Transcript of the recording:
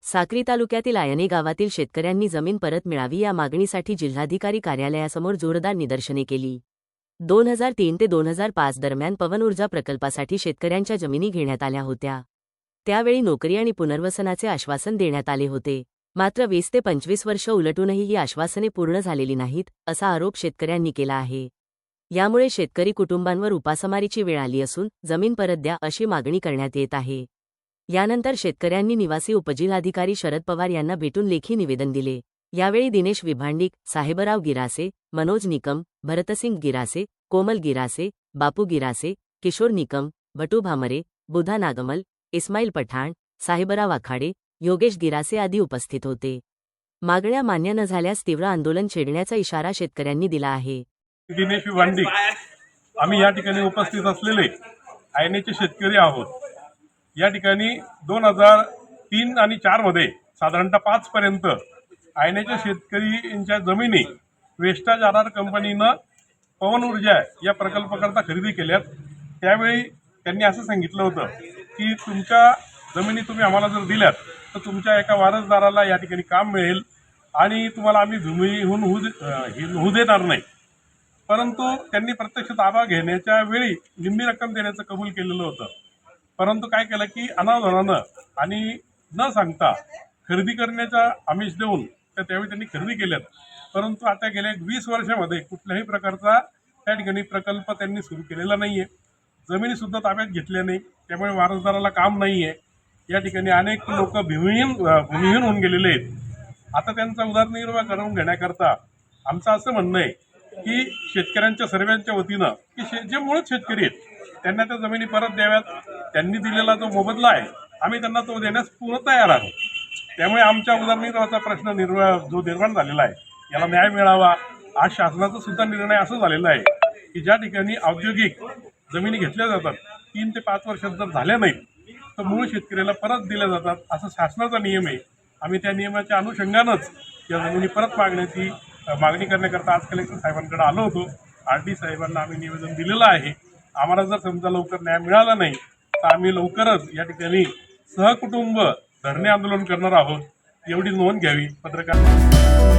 साक्री तालुक्यातील आयने गावातील शेतकऱ्यांनी जमीन परत मिळावी या मागणीसाठी जिल्हाधिकारी कार्यालयासमोर जोरदार निदर्शने केली। 2003 ते 2005 दरम्यान पवन ऊर्जा प्रकल्पासाठी शेतकऱ्यांच्या जमिनी घेण्यात आल्या होत्या। त्यावेळी नोकरी आणि पुनर्वसनाचे आश्वासन देण्यात आले होते। मात्र 20 ते 25 वर्ष उलटूनही ही आश्वासने पूर्ण झालेली नाहीत, असा आरोप शेतकऱ्यांनी केला आहे। यामुळे शेतकरी कुटुंबांवर उपासमारीची वेळ आली असून जमीन परत द्या अशी मागणी करण्यात येत आहे। यानंतर शेतकऱ्यांनी निवासी उपजिल्हाधिकारी शरद पवार यांना भेटून लेखी निवेदन दिले। यावेळी दिनेश विभांडिक, साहेबराव गिरासे, मनोज निकम, भरतसिंग गिरासे, कोमल गिरासे, बापू गिरासे, किशोर निकम, भटू भामरे, बुधा नागमल, इस्माईल पठाण, साहेबराव आखाडे, योगेश गिरासे आदी उपस्थित होते। मागण्या मान्य न झाल्यास तीव्र आंदोलन छेडण्याचा इशारा शेतकऱ्यांनी दिला आहे। दिनेश विभांडिक, आम्ही या ठिकाणी उपस्थित असलेले आयनेचे शेतकरी आहोत। या ठिकाणी 2003 आणि 4 मध्ये साधारणतः 5 पर्यंत आयनेच्या शेतकऱ्यांच्या जमिनी वेस्टाज आर कंपनीनं पवन ऊर्जा या प्रकल्पाकरता खरेदी केल्यात। त्यावेळी त्यांनी असं सांगितलं होतं की तुमच्या जमिनी तुम्ही आम्हाला जर दिल्यात तर तुमच्या एका वारसदाराला या ठिकाणी काम मिळेल आणि तुम्हाला आम्ही भूमीहून होऊ देणार नाही। परंतु त्यांनी प्रत्यक्ष ताबा घेण्याच्या वेळी निम्मी रक्कम देण्याचं कबूल केलेलं होतं। परंतु काय केलं की अनावधानानं आणि न सांगता खरेदी करण्याचा आमिष देऊन त्यावेळी त्यांनी खरेदी केल्यात। परंतु आता गेल्या 20 वर्षामध्ये कुठल्याही प्रकारचा त्या ठिकाणी प्रकल्प त्यांनी सुरू केलेला नाही आहे। जमिनीसुद्धा ताब्यात घेतल्या नाही, त्यामुळे वारसदाराला काम नाही आहे। या ठिकाणी अनेक लोक भूमिहीन होऊन गेलेले आहेत। आता त्यांचा उदरनिर्वाह करून घेण्याकरता आमचं असं म्हणणं आहे की शेतकऱ्यांच्या सर्वांच्या वतीनं की जे मूळ शेतकरी आहेत त्यांना त्या जमिनी परत द्याव्यात। त्यांनी दिलेला जो मोबदला आहे आम्ही त्यांना तो देण्यास पूर्ण तयार आहोत। त्यामुळे आमच्या उदरनिर्वाहाचा प्रश्न जो निर्माण झालेला आहे याला न्याय मिळावा। आज शासनाचा सुद्धा निर्णय असं झालेला आहे की ज्या ठिकाणी औद्योगिक जमिनी घेतल्या जातात 3 ते 5 वर्षात जर झाल्या नाहीत तर मूळ शेतकऱ्याला परत दिल्या जातात, असं शासनाचा नियम आहे। आम्ही त्या नियमाच्या अनुषंगानंच या जमिनी परत मागणी करण्याकरता आज कलेक्टर साहेबांकडे आलो होतो। RD साहेबांना आम्ही निवेदन दिलेलं आहे। आम्हाला जर समजा लवकर न्याय मिळाला नाही तर आम्ही लवकरच या ठिकाणी सहकुटुंब धरणे आंदोलन करणार आहोत, एवढी नोंद घ्यावी। पत्रकार